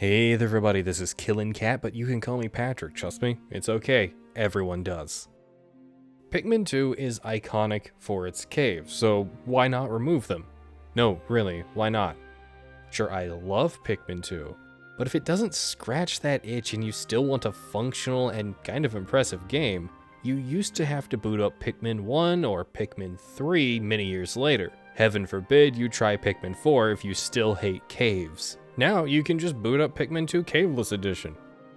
Hey there everybody, this is Killin' Cat, but you can call me Patrick, trust me, it's okay, everyone does. Pikmin 2 is iconic for its caves, so why not remove them? No, really, why not? Sure, I love Pikmin 2, but if it doesn't scratch that itch and you still want a functional and kind of impressive game, you used to have to boot up Pikmin 1 or Pikmin 3 many years later. Heaven forbid you try Pikmin 4 if you still hate caves. Now you can just boot up Pikmin 2 Caveless Edition.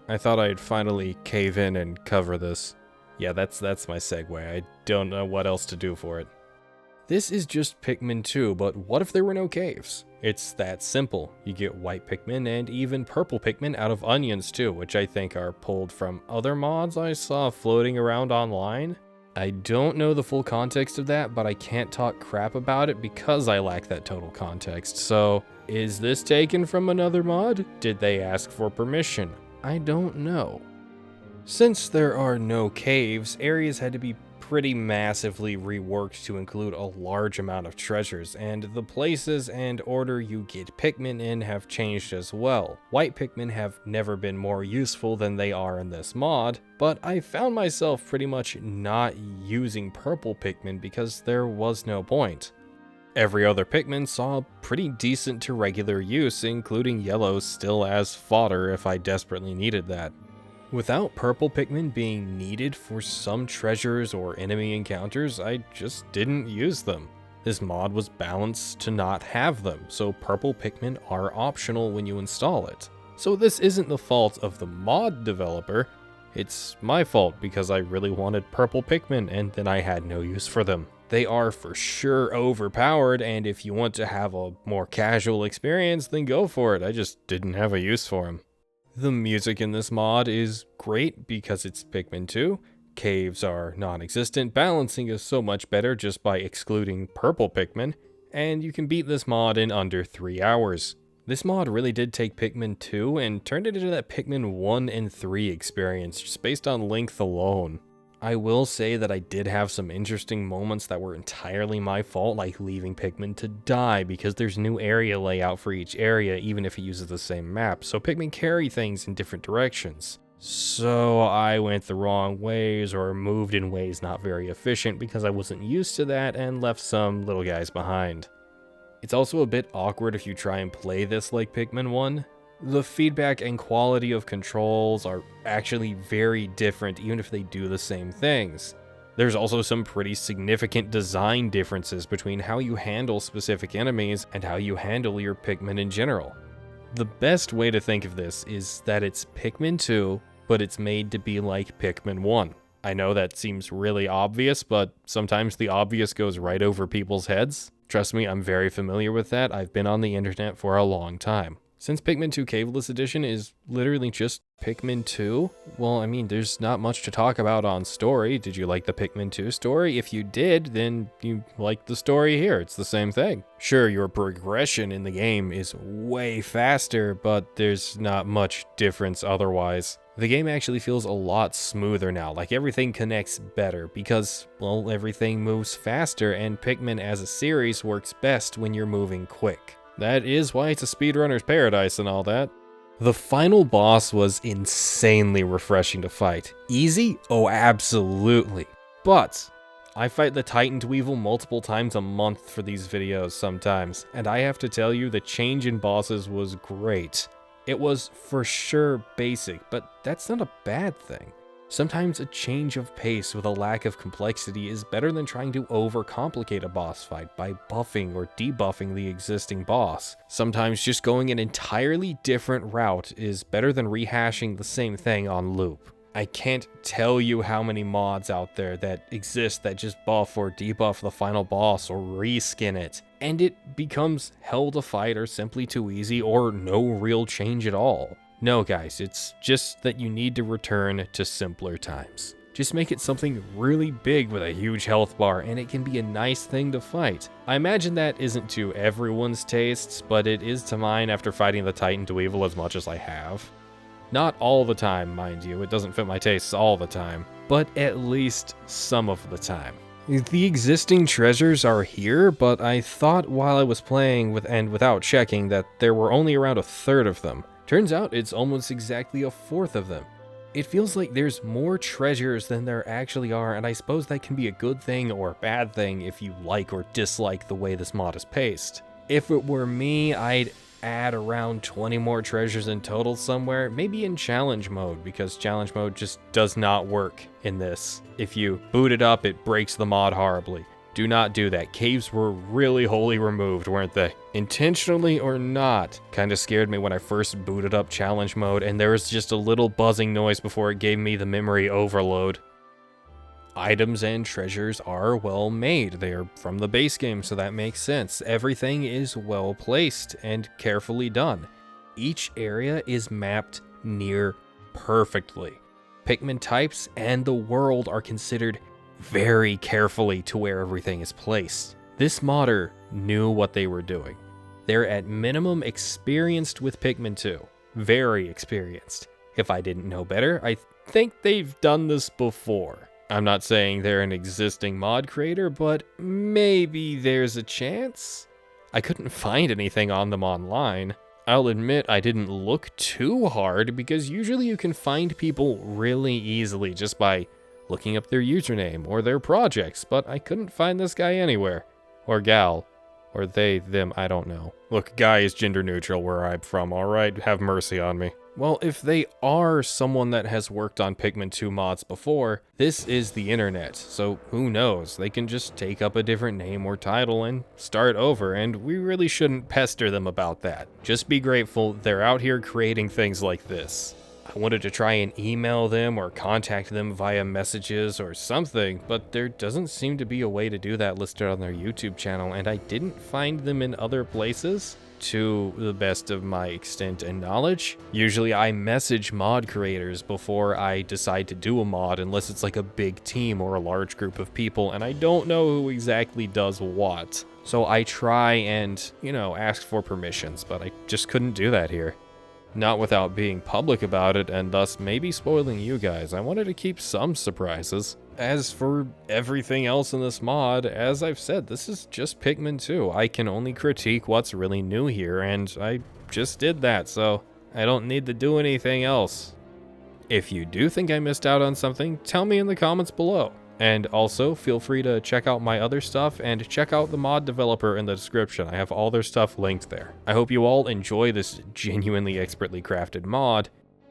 I thought I'd finally cave in and cover this. Yeah, that's my segue. I don't know what else to do for it. This is just Pikmin 2, but what if there were no caves? It's that simple. You get white Pikmin and even purple Pikmin out of onions too, which I think are pulled from other mods I saw floating around online. I don't know the full context of that, but I can't talk crap about it because I lack that total context. So, is this taken from another mod? Did they ask for permission? I don't know. Since there are no caves, areas had to be pretty massively reworked to include a large amount of treasures, and the places and order you get Pikmin in have changed as well. White Pikmin have never been more useful than they are in this mod, but I found myself pretty much not using purple Pikmin because there was no point. Every other Pikmin saw pretty decent to regular use, including yellow still as fodder if I desperately needed that. Without purple Pikmin being needed for some treasures or enemy encounters, I just didn't use them. This mod was balanced to not have them, so purple Pikmin are optional when you install it. So this isn't the fault of the mod developer, it's my fault because I really wanted purple Pikmin and then I had no use for them. They are for sure overpowered, and if you want to have a more casual experience, then go for it. I just didn't have a use for them. The music in this mod is great because it's Pikmin 2, caves are non-existent, balancing is so much better just by excluding purple Pikmin, and you can beat this mod in under 3 hours. This mod really did take Pikmin 2 and turned it into that Pikmin 1 and 3 experience just based on length alone. I will say that I did have some interesting moments that were entirely my fault, like leaving Pikmin to die because there's new area layout for each area even if it uses the same map, so Pikmin carry things in different directions. So I went the wrong ways or moved in ways not very efficient because I wasn't used to that and left some little guys behind. It's also a bit awkward if you try and play this like Pikmin 1. The feedback and quality of controls are actually very different even if they do the same things. There's also some pretty significant design differences between how you handle specific enemies and how you handle your Pikmin in general. The best way to think of this is that it's Pikmin 2, but it's made to be like Pikmin 1. I know that seems really obvious, but sometimes the obvious goes right over people's heads. Trust me, I'm very familiar with that. I've been on the internet for a long time. Since Pikmin 2 Caveless Edition is literally just Pikmin 2, well, I mean, there's not much to talk about on story. Did you like the Pikmin 2 story? If you did, then you like the story here. It's the same thing. Sure, your progression in the game is way faster, but there's not much difference otherwise. The game actually feels a lot smoother now, like everything connects better because, well, everything moves faster and Pikmin as a series works best when you're moving quick. That is why it's a speedrunner's paradise and all that. The final boss was insanely refreshing to fight. Easy? Oh, absolutely. But I fight the Titan Dweevil multiple times a month for these videos sometimes, and I have to tell you the change in bosses was great. It was for sure basic, but that's not a bad thing. Sometimes a change of pace with a lack of complexity is better than trying to overcomplicate a boss fight by buffing or debuffing the existing boss. Sometimes just going an entirely different route is better than rehashing the same thing on loop. I can't tell you how many mods out there that exist that just buff or debuff the final boss or reskin it, and it becomes hell to fight or simply too easy or no real change at all. No guys, it's just that you need to return to simpler times. Just make it something really big with a huge health bar and it can be a nice thing to fight. I imagine that isn't to everyone's tastes, but it is to mine after fighting the Titan Dweevil as much as I have. Not all the time, mind you, it doesn't fit my tastes all the time, but at least some of the time. The existing treasures are here, but I thought while I was playing without checking that there were only around a third of them. Turns out it's almost exactly a fourth of them. It feels like there's more treasures than there actually are, and I suppose that can be a good thing or a bad thing if you like or dislike the way this mod is paced. If it were me, I'd add around 20 more treasures in total somewhere, maybe in challenge mode, because challenge mode just does not work in this. If you boot it up, it breaks the mod horribly. Do not do that. Caves were really wholly removed, weren't they? Intentionally or not. Kinda scared me when I first booted up challenge mode, and there was just a little buzzing noise before it gave me the memory overload. Items and treasures are well made. They are from the base game, so that makes sense. Everything is well placed and carefully done. Each area is mapped near perfectly. Pikmin types and the world are considered very carefully to where everything is placed. This modder knew what they were doing. They're at minimum experienced with Pikmin 2. Very experienced. If I didn't know better, I think they've done this before. I'm not saying they're an existing mod creator, but maybe there's a chance? I couldn't find anything on them online. I'll admit I didn't look too hard because usually you can find people really easily just by looking up their username or their projects, but I couldn't find this guy anywhere. Or gal. Or they, them, I don't know. Look, guy is gender neutral where I'm from, alright? Have mercy on me. Well, if they are someone that has worked on Pikmin 2 mods before, this is the internet, so who knows? They can just take up a different name or title and start over, and we really shouldn't pester them about that. Just be grateful they're out here creating things like this. I wanted to try and email them or contact them via messages or something, but there doesn't seem to be a way to do that listed on their YouTube channel, and I didn't find them in other places, to the best of my extent and knowledge. Usually I message mod creators before I decide to do a mod, unless it's like a big team or a large group of people, and I don't know who exactly does what. So I try and, ask for permissions, but I just couldn't do that here. Not without being public about it, and thus maybe spoiling you guys. I wanted to keep some surprises. As for everything else in this mod, as I've said, this is just Pikmin 2. I can only critique what's really new here, and I just did that, so I don't need to do anything else. If you do think I missed out on something, tell me in the comments below. And also, feel free to check out my other stuff and check out the mod developer in the description. I have all their stuff linked there. I hope you all enjoy this genuinely expertly crafted mod.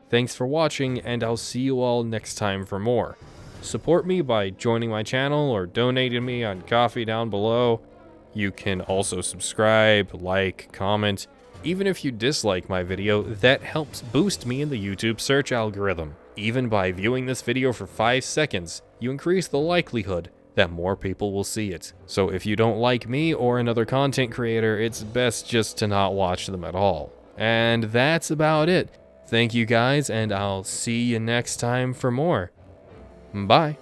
Thanks for watching, and I'll see you all next time for more. Support me by joining my channel or donating me on Ko-fi down below. You can also subscribe, like, comment. Even if you dislike my video, that helps boost me in the YouTube search algorithm. Even by viewing this video for 5 seconds, you increase the likelihood that more people will see it. So if you don't like me or another content creator, it's best just to not watch them at all. And that's about it. Thank you guys, and I'll see you next time for more. Bye.